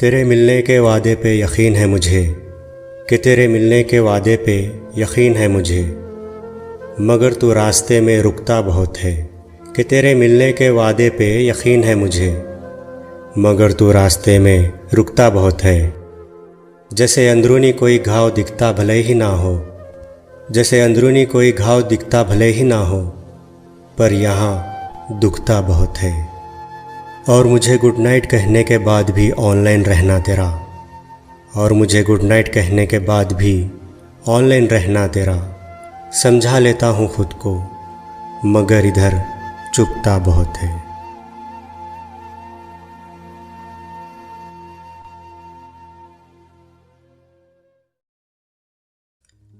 तेरे मिलने के वादे पे यकीन है मुझे कि तेरे मिलने के वादे पे यकीन है मुझे, मगर तू रास्ते में रुकता बहुत है। कि तेरे मिलने के वादे पे यकीन है मुझे, मगर तू रास्ते में रुकता बहुत है। जैसे अंदरूनी कोई घाव दिखता भले ही ना हो, जैसे अंदरूनी कोई घाव दिखता भले ही ना हो, पर यहाँ दुखता बहुत है। और मुझे गुड नाइट कहने के बाद भी ऑनलाइन रहना तेरा, और मुझे गुड नाइट कहने के बाद भी ऑनलाइन रहना तेरा। समझा लेता हूँ खुद को, मगर इधर चुपता बहुत है।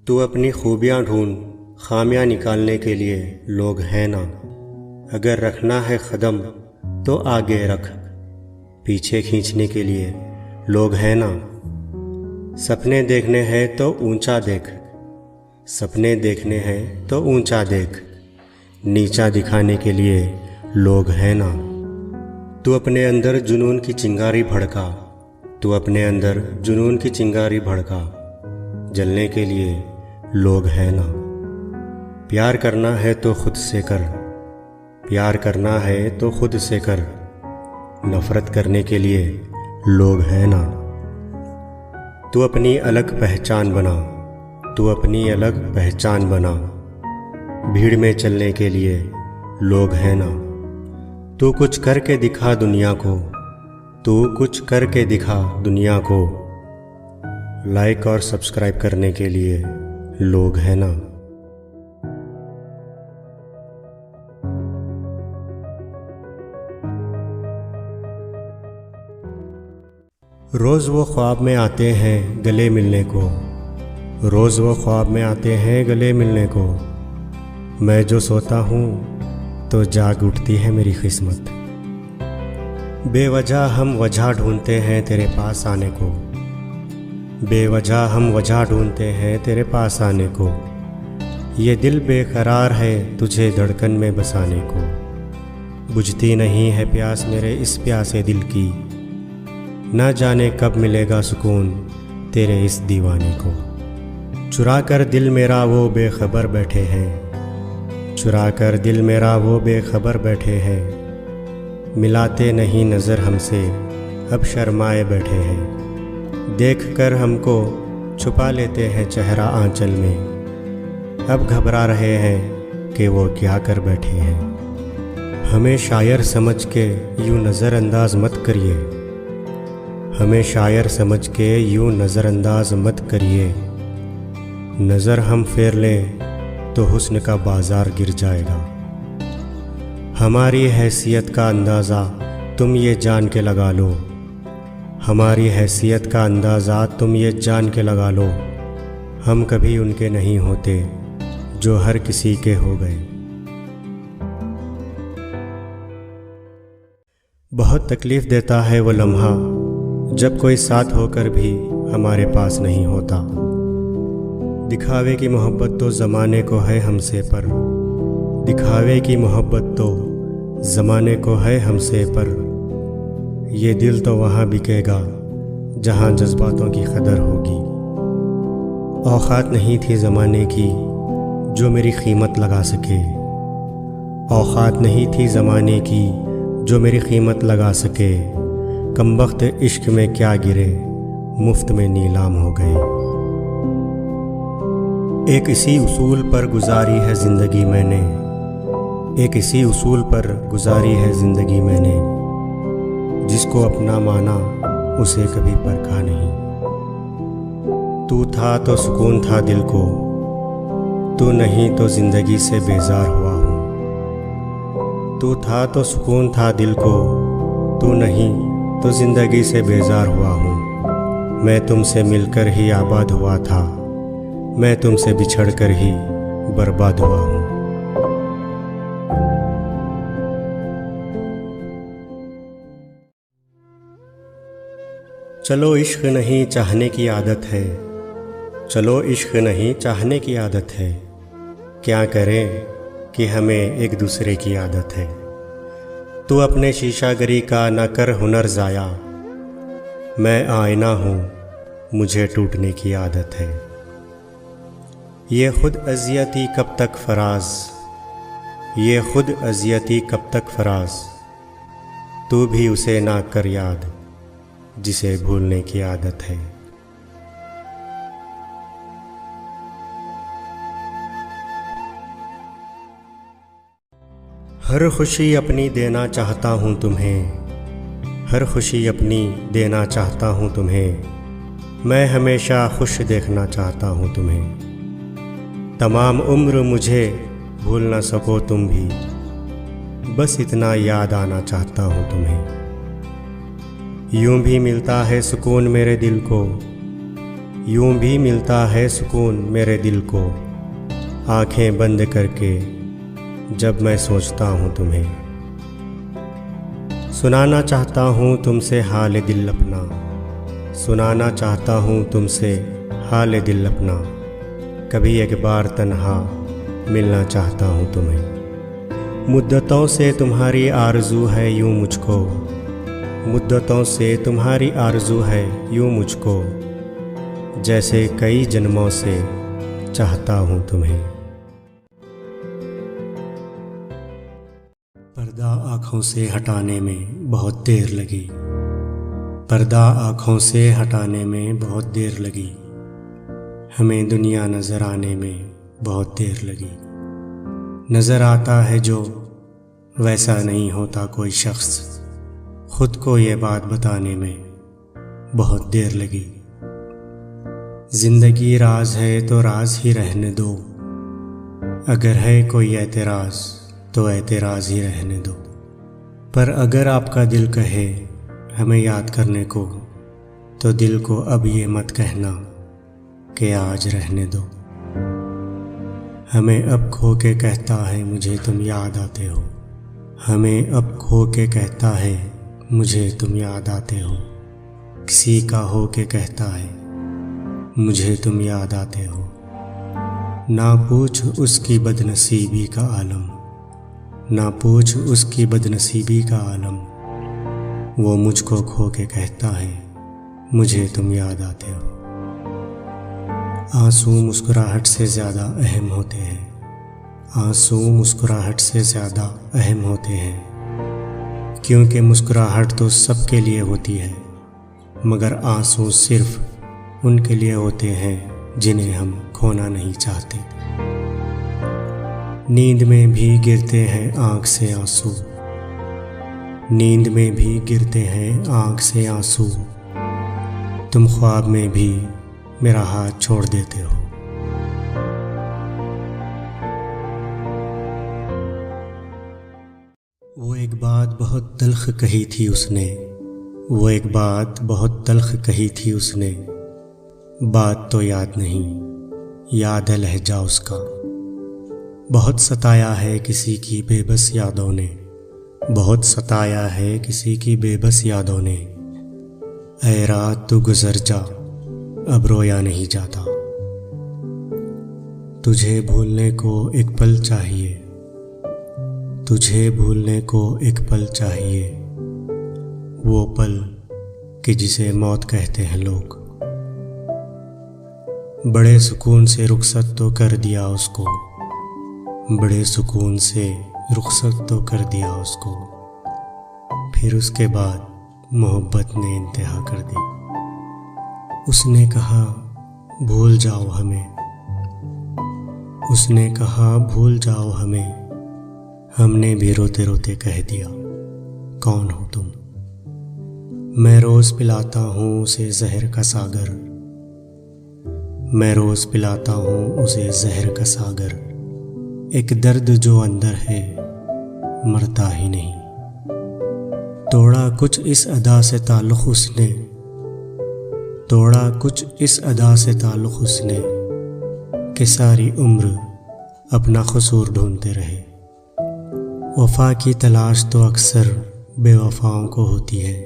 तू अपनी खूबियाँ ढूंढ, खामियाँ निकालने के लिए लोग हैं ना। अगर रखना है कदम तो आगे रख, पीछे खींचने के लिए लोग हैं ना। सपने देखने हैं तो ऊंचा देख, सपने देखने हैं तो ऊंचा देख, नीचा दिखाने के लिए लोग हैं ना। तू अपने अंदर जुनून की चिंगारी भड़का, तू अपने अंदर जुनून की चिंगारी भड़का, जलने के लिए लोग हैं ना। प्यार करना है तो खुद से कर, प्यार करना है तो खुद से कर, नफरत करने के लिए लोग हैं ना। तू अपनी अलग पहचान बना, तू अपनी अलग पहचान बना, भीड़ में चलने के लिए लोग हैं ना। तू कुछ करके दिखा दुनिया को, तू कुछ करके दिखा दुनिया को, लाइक और सब्सक्राइब करने के लिए लोग हैं ना। रोज़ वो ख्वाब में आते हैं गले मिलने को, रोज़ वो ख्वाब में आते हैं गले मिलने को। मैं जो सोता हूँ तो जाग उठती है मेरी किस्मत। बेवजह हम वजह ढूंढते हैं तेरे पास आने को, बेवजह हम वजह ढूंढते हैं तेरे पास आने को। ये दिल बेकरार है तुझे धड़कन में बसाने को। बुझती नहीं है प्यास मेरे इस प्यासे दिल की, ना जाने कब मिलेगा सुकून तेरे इस दीवाने को। चुरा कर दिल मेरा वो बेखबर बैठे हैं, चुरा कर दिल मेरा वो बेखबर बैठे हैं। मिलाते नहीं नज़र हमसे अब शर्माए बैठे हैं। देख कर हमको छुपा लेते हैं चेहरा आंचल में, अब घबरा रहे हैं कि वो क्या कर बैठे हैं। हमें शायर समझ के यूँ नज़रअंदाज मत करिए, हमें शायर समझ के यूँ नज़रअंदाज मत करिए। नज़र हम फेर लें तो हुस्न का बाज़ार गिर जाएगा। हमारी हैसियत का अंदाज़ा तुम ये जान के लगा लो, हमारी हैसियत का अंदाज़ा तुम ये जान के लगा लो। हम कभी उनके नहीं होते जो हर किसी के हो गए। बहुत तकलीफ़ देता है वो लम्हा जब कोई साथ होकर भी हमारे पास नहीं होता। दिखावे की मोहब्बत तो ज़माने को है हमसे पर, दिखावे की मोहब्बत तो ज़माने को है हमसे पर। ये दिल तो वहाँ बिकेगा जहाँ जज्बातों की कदर होगी। औकात नहीं थी ज़माने की जो मेरी कीमत लगा सके, औकात नहीं थी ज़माने की जो मेरी कीमत लगा सके। कमबख्त इश्क में क्या गिरे मुफ्त में नीलाम हो गए। एक इसी उसूल पर गुजारी है ज़िंदगी मैंने, एक इसी उसूल पर गुजारी है ज़िंदगी मैंने। जिसको अपना माना उसे कभी परखा नहीं। तू था तो सुकून था दिल को, तू नहीं तो ज़िंदगी से बेजार हुआ हूँ। तू था तो सुकून था दिल को, तू नहीं तो ज़िंदगी से बेजार हुआ हूँ। मैं तुमसे मिलकर ही आबाद हुआ था, मैं तुमसे बिछड़कर ही बर्बाद हुआ हूँ। चलो इश्क नहीं चाहने की आदत है, चलो इश्क नहीं चाहने की आदत है। क्या करें कि हमें एक दूसरे की आदत है। तू अपने शीशागरी का न कर हुनर ज़ाया, मैं आईना हूँ, मुझे टूटने की आदत है। ये खुद अज़ियती कब तक फराज, ये खुद अज़ियती कब तक फराज, तू भी उसे ना कर याद जिसे भूलने की आदत है। हर खुशी अपनी देना चाहता हूँ तुम्हें, हर खुशी अपनी देना चाहता हूँ तुम्हें। मैं हमेशा खुश देखना चाहता हूँ तुम्हें। तमाम उम्र मुझे भूल ना सको तुम भी, बस इतना याद आना चाहता हूँ तुम्हें। यूं भी मिलता है सुकून मेरे दिल को, यूं भी मिलता है सुकून मेरे दिल को, आंखें बंद करके जब मैं सोचता हूँ तुम्हें। सुनाना चाहता हूँ तुमसे हाल दिल अपना, सुनाना चाहता हूँ तुमसे हाल दिल अपना। कभी एक बार तन्हा मिलना चाहता हूँ तुम्हें। मुद्दतों से तुम्हारी आरज़ू है यूं मुझको, मुद्दतों से तुम्हारी आरज़ू है यूं मुझको, जैसे कई जन्मों से चाहता हूँ तुम्हें। पर्दा आँखों से हटाने में बहुत देर लगी, पर्दा आँखों से हटाने में बहुत देर लगी। हमें दुनिया नज़र आने में बहुत देर लगी। नज़र आता है जो वैसा नहीं होता कोई शख्स, खुद को ये बात बताने में बहुत देर लगी। ज़िंदगी राज है तो राज ही रहने दो, अगर है कोई एतराज़ तो एतराज़ ही रहने दो। पर अगर आपका दिल कहे हमें याद करने को, तो दिल को अब ये मत कहना कि आज रहने दो। हमें अब खो के कहता है मुझे तुम याद आते हो, हमें अब खो के कहता है मुझे तुम याद आते हो। किसी का हो के कहता है मुझे तुम याद आते हो। ना पूछ उसकी बदनसीबी का आलम, ना पूछ उसकी बदनसीबी का आलम, वो मुझको खो के कहता है मुझे तुम याद आते हो। आंसू मुस्कुराहट से ज़्यादा अहम होते हैं, आंसू मुस्कुराहट से ज़्यादा अहम होते हैं, क्योंकि मुस्कुराहट तो सबके लिए होती है, मगर आंसू सिर्फ उनके लिए होते हैं जिन्हें हम खोना नहीं चाहते। नींद में भी गिरते हैं आँख से आंसू, नींद में भी गिरते हैं आँख से आंसू, तुम ख्वाब में भी मेरा हाथ छोड़ देते हो। वो एक बात बहुत तल्ख कही थी उसने, वो एक बात बहुत तल्ख कही थी उसने, बात तो याद नहीं याद है लहजा उसका। बहुत सताया है किसी की बेबस यादों ने, बहुत सताया है किसी की बेबस यादों ने। ऐ रात तू गुजर जा अब रोया नहीं जाता, तुझे भूलने को एक पल चाहिए, तुझे भूलने को एक पल चाहिए, वो पल कि जिसे मौत कहते हैं लोग। बड़े सुकून से रुखसत तो कर दिया उसको, बड़े सुकून से रुखसत तो कर दिया उसको, फिर उसके बाद मोहब्बत ने इंतहा कर दी। उसने कहा भूल जाओ हमें, उसने कहा भूल जाओ हमें, हमने भी रोते रोते कह दिया कौन हो तुम। मैं रोज़ पिलाता हूँ उसे जहर का सागर, मैं रोज़ पिलाता हूँ उसे जहर का सागर, एक दर्द जो अंदर है मरता ही नहीं। तोड़ा कुछ इस अदा से ताल्लुक़ उसने, तोड़ा कुछ इस अदा से ताल्लुक़ उसने, कि सारी उम्र अपना कसूर ढूंढते रहे। वफ़ा की तलाश तो अक्सर बेवफ़ाओं को होती है,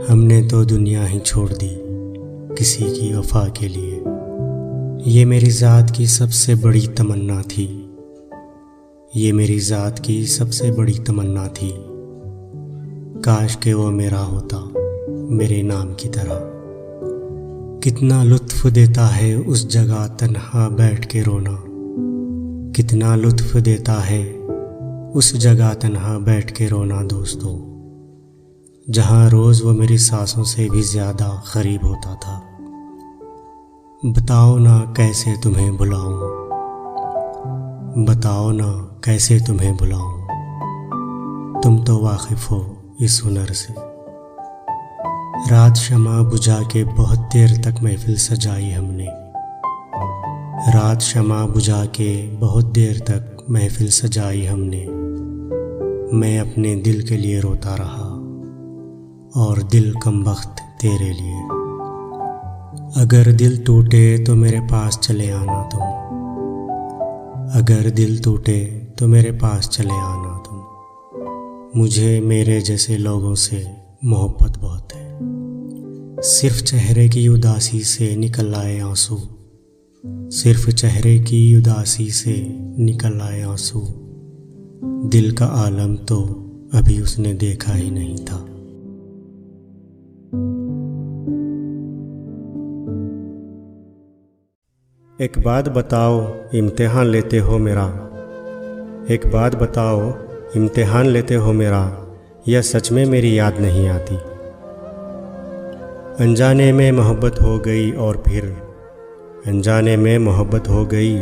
हमने तो दुनिया ही छोड़ दी किसी की वफ़ा के लिए। ये मेरी ज़ात की सबसे बड़ी तमन्ना थी, ये मेरी ज़ात की सबसे बड़ी तमन्ना थी, काश के वो मेरा होता मेरे नाम की तरह। कितना लुत्फ देता है उस जगह तन्हा बैठ के रोना, कितना लुत्फ देता है उस जगह तन्हा बैठ के रोना दोस्तों, जहाँ रोज़ वो मेरी सांसों से भी ज़्यादा करीब होता था। बताओ ना कैसे तुम्हें भुलाऊं, बताओ ना कैसे तुम्हें भुलाऊं, तुम तो वाकिफ़ हो इस हुनर से। रात शमा बुझा के बहुत देर तक महफिल सजाई हमने, रात शमा बुझा के बहुत देर तक महफिल सजाई हमने। मैं अपने दिल के लिए रोता रहा और दिल कमबख्त तेरे लिए। अगर दिल टूटे तो मेरे पास चले आना तुम, अगर दिल टूटे तो मेरे पास चले आना तुम। मुझे मेरे जैसे लोगों से मोहब्बत बहुत है। सिर्फ चेहरे की उदासी से निकल आए आंसू, सिर्फ चेहरे की उदासी से निकल आए आंसू। दिल का आलम तो अभी उसने देखा ही नहीं था। एक बात बताओ इम्तिहान लेते हो मेरा, एक बात बताओ इम्तिहान लेते हो मेरा, या सच में मेरी याद नहीं आती। अनजाने में मोहब्बत हो गई और फिर, अनजाने में मोहब्बत हो गई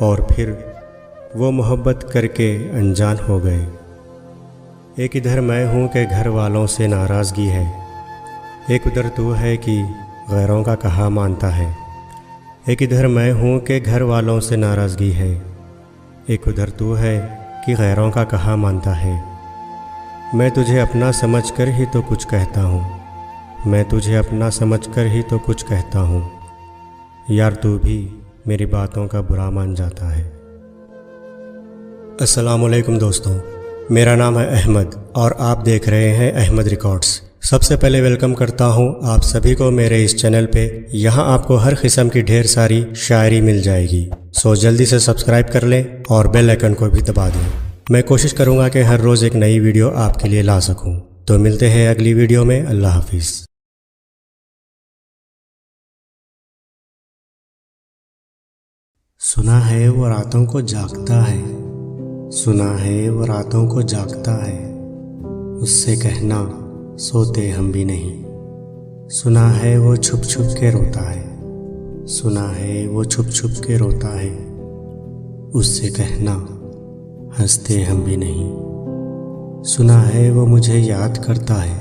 और फिर वो मोहब्बत करके अनजान हो गए। एक इधर मैं हूँ कि घर वालों से नाराज़गी है, एक उधर तू है कि गैरों का कहा मानता है। एक इधर मैं हूँ कि घर वालों से नाराज़गी है, एक उधर तू है कि गैरों का कहा मानता है। मैं तुझे अपना समझकर ही तो कुछ कहता हूँ, मैं तुझे अपना समझकर ही तो कुछ कहता हूँ। यार तू भी मेरी बातों का बुरा मान जाता है। अस्सलाम वालेकुम दोस्तों, मेरा नाम है अहमद और आप देख रहे हैं अहमद रिकॉर्ड्स। सबसे पहले वेलकम करता हूं आप सभी को मेरे इस चैनल पे। यहां आपको हर किस्म की ढेर सारी शायरी मिल जाएगी, सो जल्दी से सब्सक्राइब कर लें और बेल आइकन को भी दबा दें। मैं कोशिश करूंगा कि हर रोज़ एक नई वीडियो आपके लिए ला सकूं। तो मिलते हैं अगली वीडियो में। अल्लाह हाफिज़। सुना है वो रातों को जागता है, सुना है वो रातों को जागता है, उससे कहना सोते हम भी नहीं। सुना है वो छुप छुप के रोता है, सुना है वो छुप छुप के रोता है, उससे कहना हंसते हम भी नहीं। सुना है वो मुझे याद करता है,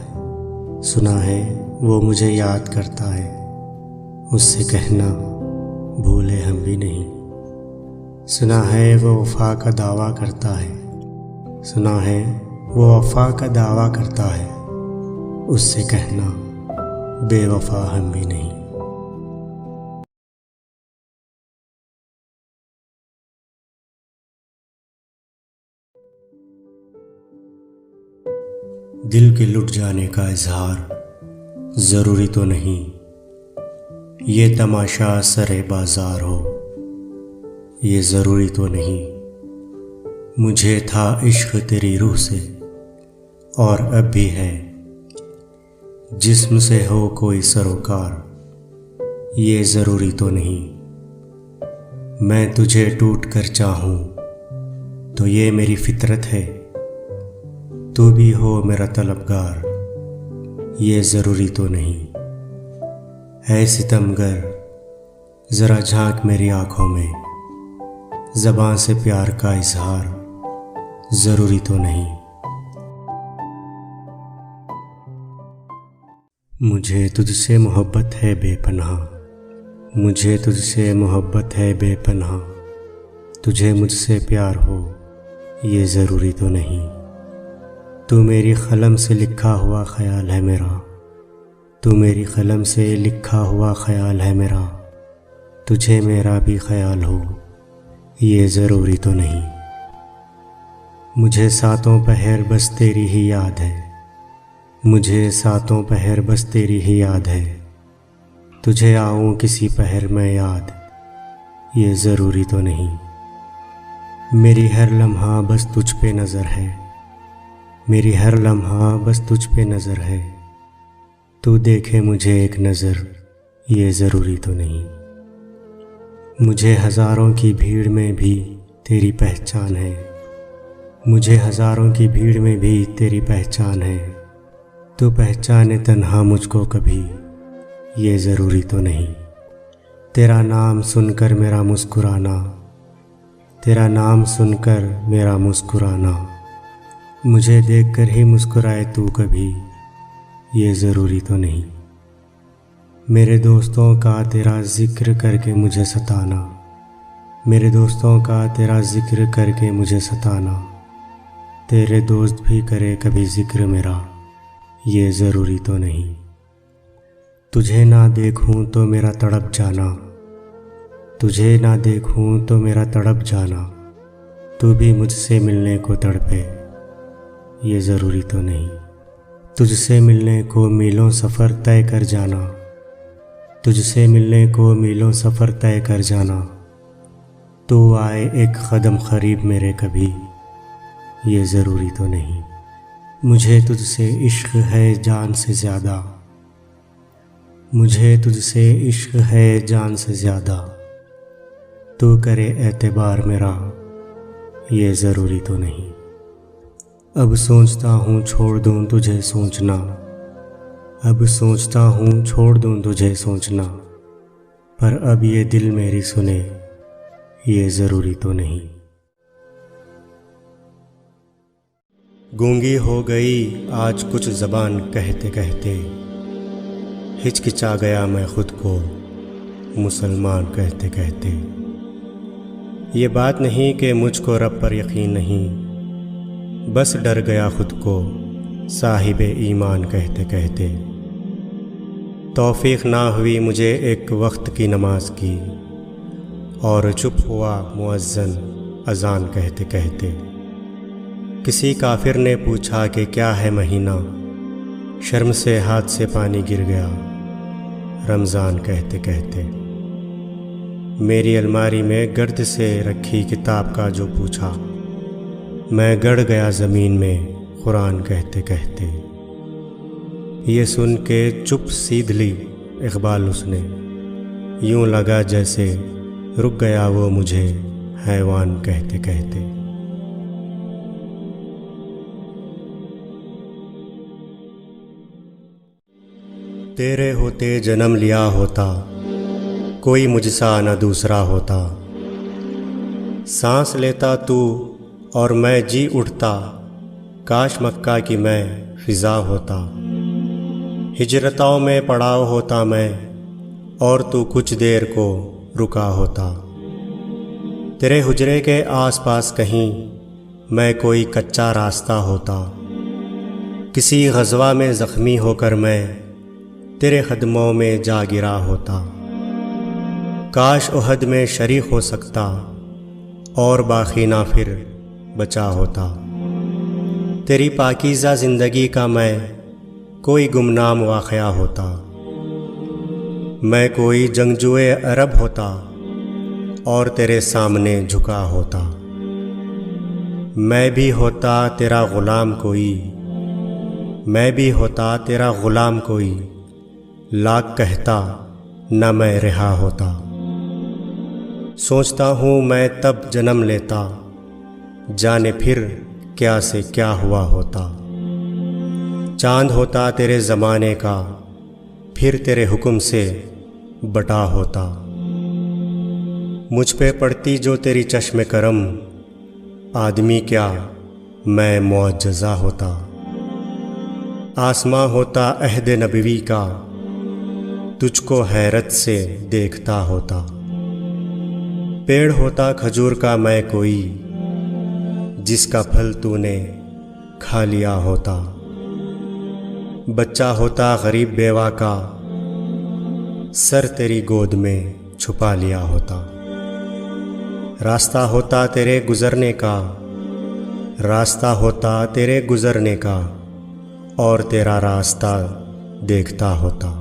सुना है वो मुझे याद करता है, उससे कहना भूले हम भी नहीं। सुना है वो वफा का दावा करता है, सुना है वो वफा का दावा करता है, उससे कहना बेवफा हम भी नहीं। दिल के लुट जाने का इजहार ज़रूरी तो नहीं, ये तमाशा सरे बाजार हो, ये ज़रूरी तो नहीं। मुझे था इश्क तेरी रूह से और अब भी है, जिस्म से हो कोई सरोकार, ये ज़रूरी तो नहीं। मैं तुझे टूट कर चाहूँ तो ये मेरी फितरत है, तू भी हो मेरा तलबगार, ये ज़रूरी तो नहीं। है सितमगर ज़रा झांक मेरी आँखों में, ज़बान से प्यार का इजहार ज़रूरी तो नहीं। मुझे तुझसे मोहब्बत है बेपनाह, मुझे तुझसे मोहब्बत है बेपनाह, तुझे मुझसे प्यार हो ये ज़रूरी तो नहीं। तू मेरी कलम से लिखा हुआ ख्याल है मेरा, तू मेरी कलम से लिखा हुआ ख्याल है मेरा, तुझे मेरा भी ख्याल हो ये ज़रूरी तो नहीं। मुझे सातों पहर बस तेरी ही याद है, मुझे सातों पहर बस तेरी ही याद है, तुझे आऊँ किसी पहर में याद ये ज़रूरी तो नहीं। मेरी हर लम्हा बस तुझ पे नज़र है, मेरी हर लम्हा बस तुझ पे नज़र है, तू देखे मुझे एक नज़र, ये ज़रूरी तो नहीं। मुझे हज़ारों की भीड़ में भी तेरी पहचान है, मुझे हज़ारों की भीड़ में भी तेरी पहचान है। तू पहचाने तन्हा मुझको कभी, ये ज़रूरी तो नहीं। तेरा नाम सुनकर मेरा मुस्कुराना, तेरा नाम सुनकर मेरा मुस्कुराना, मुझे देखकर ही मुस्कुराए तू कभी, ये ज़रूरी तो नहीं। मेरे दोस्तों का तेरा ज़िक्र करके मुझे सताना, मेरे दोस्तों का तेरा ज़िक्र करके मुझे सताना, तेरे दोस्त भी करे कभी ज़िक्र मेरा, ये ज़रूरी तो नहीं। तुझे ना देखूं तो मेरा तड़प जाना, तुझे ना देखूं तो मेरा तड़प जाना, तू भी मुझसे मिलने को तड़पे, ये ज़रूरी तो नहीं। तुझसे मिलने को मीलों सफ़र तय कर जाना, तुझसे मिलने को मीलों सफ़र तय कर जाना, तू आए एक कदम करीब मेरे कभी, ये ज़रूरी तो नहीं। मुझे तुझसे इश्क है जान से ज़्यादा, मुझे तुझसे इश्क है जान से ज़्यादा, तू करे एतबार मेरा, ये ज़रूरी तो नहीं। अब सोचता हूँ छोड़ दूँ तुझे सोचना, अब सोचता हूँ छोड़ दूँ तुझे सोचना, पर अब ये दिल मेरी सुने, ये ज़रूरी तो नहीं। गूंगी हो गई आज कुछ ज़बान कहते कहते, हिचकिचा गया मैं खुद को मुसलमान कहते कहते। ये बात नहीं कि मुझको रब पर यकीन नहीं, बस डर गया खुद को साहिबे ईमान कहते कहते। तौफीक ना हुई मुझे एक वक्त की नमाज की, और चुप हुआ मुअज्जन अज़ान कहते कहते। किसी काफिर ने पूछा कि क्या है महीना, शर्म से हाथ से पानी गिर गया रमज़ान कहते कहते। मेरी अलमारी में गर्द से रखी किताब का जो पूछा, मैं गड़ गया ज़मीन में कुरान कहते कहते। ये सुन के चुप सीध ली इक़बाल उसने, यूं लगा जैसे रुक गया वो मुझे हैवान कहते कहते। तेरे होते जन्म लिया होता, कोई मुझसा न दूसरा होता। सांस लेता तू और मैं जी उठता, काश मक्का की मैं फ़िज़ा होता। हिजरतों में पड़ाव होता मैं, और तू कुछ देर को रुका होता। तेरे हुजरे के आसपास कहीं मैं कोई कच्चा रास्ता होता। किसी ग़ज़वा में ज़ख्मी होकर मैं तेरे क़दमों में जा गिरा होता। काश उहद में शरीक हो सकता, और बाकी ना फिर बचा होता। तेरी पाकीज़ा ज़िंदगी का मैं कोई गुमनाम वाक़या होता। मैं कोई जंगजुए अरब होता, और तेरे सामने झुका होता। मैं भी होता तेरा ग़ुलाम कोई, मैं भी होता तेरा ग़ुलाम कोई, लाख कहता न मैं रिहा होता। सोचता हूँ मैं तब जन्म लेता, जाने फिर क्या से क्या हुआ होता। चांद होता तेरे ज़माने का, फिर तेरे हुक्म से बटा होता। मुझ पे पड़ती जो तेरी चश्मे करम, आदमी क्या मैं मुअज्जज़ा होता। आसमां होता अहद नबवी का, तुझको हैरत से देखता होता। पेड़ होता खजूर का मैं कोई, जिसका फल तूने खा लिया होता। बच्चा होता गरीब बेवा का, सर तेरी गोद में छुपा लिया होता। रास्ता होता तेरे गुज़रने का, रास्ता होता तेरे गुज़रने का, और तेरा रास्ता देखता होता।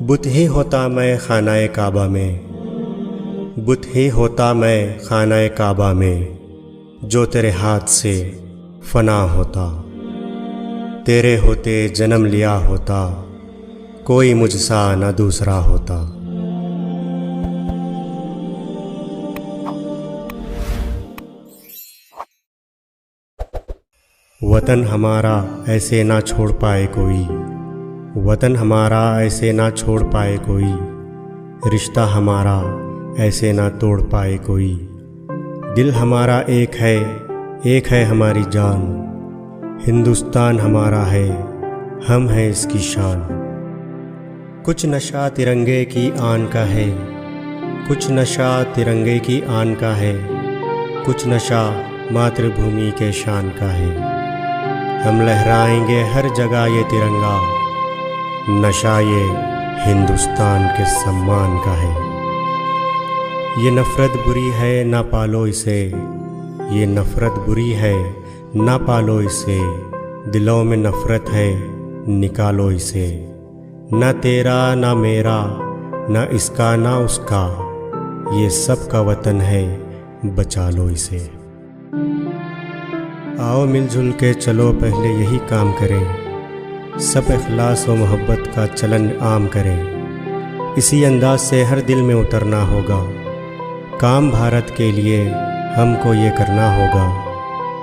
बुत ही होता मैं खानाए काबा में, बुत ही होता मैं खानाए काबा में, जो तेरे हाथ से फना होता। तेरे होते जन्म लिया होता, कोई मुझसा न दूसरा होता। वतन हमारा ऐसे ना छोड़ पाए कोई, वतन हमारा ऐसे ना छोड़ पाए कोई, रिश्ता हमारा ऐसे ना तोड़ पाए कोई। दिल हमारा एक है हमारी जान, हिंदुस्तान हमारा है, हम हैं इसकी शान। कुछ नशा तिरंगे की आन का है, कुछ नशा तिरंगे की आन का है, कुछ नशा मातृभूमि के शान का है। हम लहराएंगे हर जगह ये तिरंगा, नशा ये हिंदुस्तान के सम्मान का है। ये नफ़रत बुरी है ना पालो इसे, ये नफ़रत बुरी है ना पालो इसे, दिलों में नफ़रत है निकालो इसे। ना तेरा ना मेरा, ना इसका ना उसका, ये सब का वतन है, बचा लो इसे। आओ मिलजुल के चलो पहले यही काम करें, सब इखलास व मोहब्बत का चलन आम करें। इसी अंदाज से हर दिल में उतरना होगा, काम भारत के लिए हमको ये करना होगा।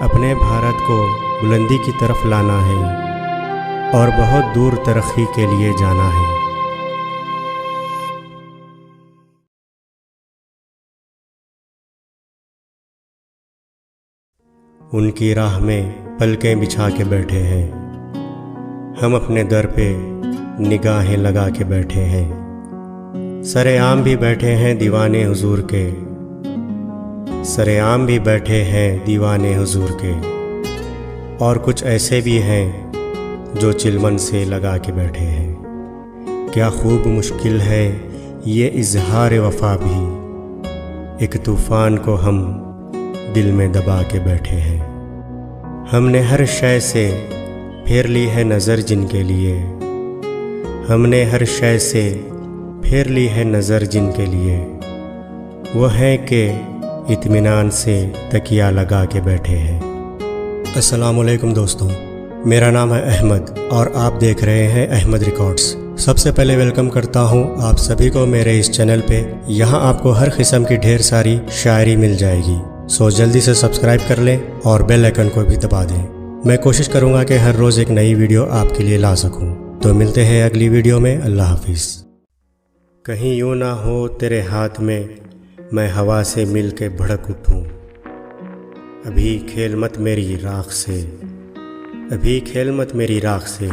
अपने भारत को बुलंदी की तरफ लाना है और बहुत दूर तरक्की के लिए जाना है। उनकी राह में पलकें बिछा के बैठे हैं, हम अपने दर पे निगाहें लगा के बैठे हैं। सरेआम भी बैठे हैं दीवाने हुजूर के, सरेआम भी बैठे हैं दीवाने हुजूर के। और कुछ ऐसे भी हैं जो चिलमन से लगा के बैठे हैं। क्या खूब मुश्किल है ये इजहार वफा भी, एक तूफ़ान को हम दिल में दबा के बैठे हैं। हमने हर शय से फेर ली है नज़र जिनके लिए, हमने हर शय से फेर ली है नज़र जिनके लिए। वो हैं कि इत्मीनान से तकिया लगा के बैठे हैं। अस्सलामुअलैकुम दोस्तों, मेरा नाम है अहमद और आप देख रहे हैं अहमद रिकॉर्ड्स। सबसे पहले वेलकम करता हूं आप सभी को मेरे इस चैनल पे। यहां आपको हर किस्म की ढेर सारी शायरी मिल जाएगी, सो जल्दी से सब्सक्राइब कर लें और बेल आइकन को भी दबा दें। मैं कोशिश करूंगा कि हर रोज़ एक नई वीडियो आपके लिए ला सकूं। तो मिलते हैं अगली वीडियो में। अल्लाह हाफिज़। कहीं यूँ ना हो तेरे हाथ में मैं हवा से मिल के भड़क उठूं, अभी खेल मत मेरी राख से, अभी खेल मत मेरी राख से,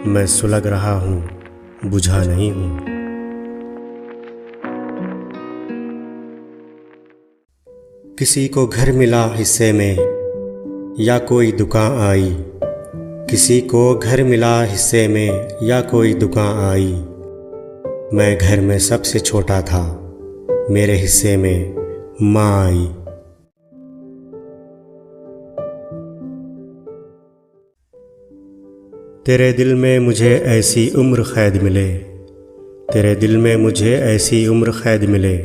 मैं सुलग रहा हूँ बुझा नहीं हूँ। किसी को घर मिला हिस्से में या कोई दुकान आई, किसी को घर मिला हिस्से में या कोई दुकान आई। मैं घर में सबसे छोटा था, मेरे हिस्से में माँ आई। तेरे दिल में मुझे ऐसी उम्र कैद मिले, तेरे दिल में मुझे ऐसी उम्र कैद मिले,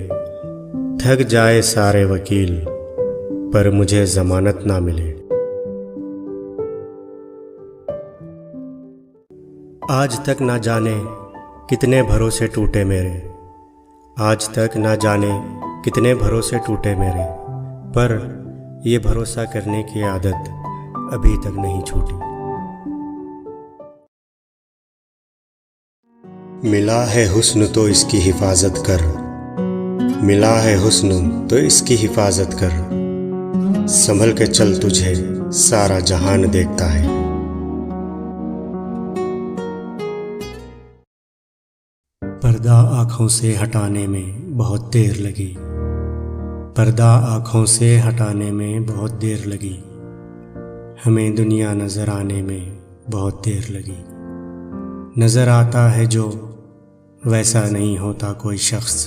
थक जाए सारे वकील पर मुझे जमानत ना मिले। आज तक ना जाने कितने भरोसे टूटे मेरे, आज तक ना जाने कितने भरोसे टूटे मेरे, पर ये भरोसा करने की आदत अभी तक नहीं छूटी। मिला है हुस्न तो इसकी हिफाजत कर, मिला है हुस्न तो इसकी हिफाजत कर, संभल के चल तुझे सारा जहान देखता है। पर्दा आँखों से हटाने में बहुत देर लगी, पर्दा आँखों से हटाने में बहुत देर लगी, हमें दुनिया नज़र आने में बहुत देर लगी। नज़र आता है जो वैसा नहीं होता कोई शख्स,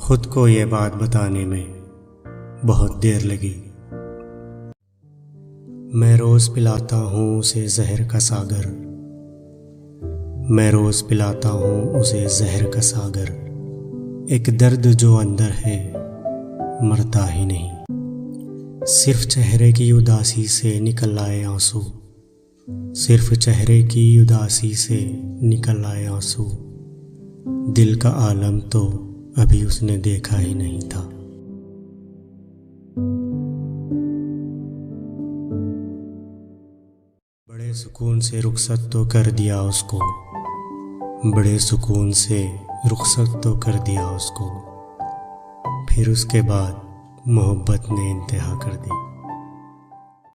खुद को ये बात बताने में बहुत देर लगी। मैं रोज़ पिलाता हूँ उसे जहर का सागर, मैं रोज़ पिलाता हूँ उसे जहर का सागर, एक दर्द जो अंदर है मरता ही नहीं। सिर्फ चेहरे की उदासी से निकल आए आंसू, सिर्फ चेहरे की उदासी से निकल आए आंसू। दिल का आलम तो अभी उसने देखा ही नहीं था। बड़े सुकून से रुखसत तो कर दिया उसको, बड़े सुकून से रुखसत तो कर दिया उसको। फिर उसके बाद मोहब्बत ने इंतहा कर दी।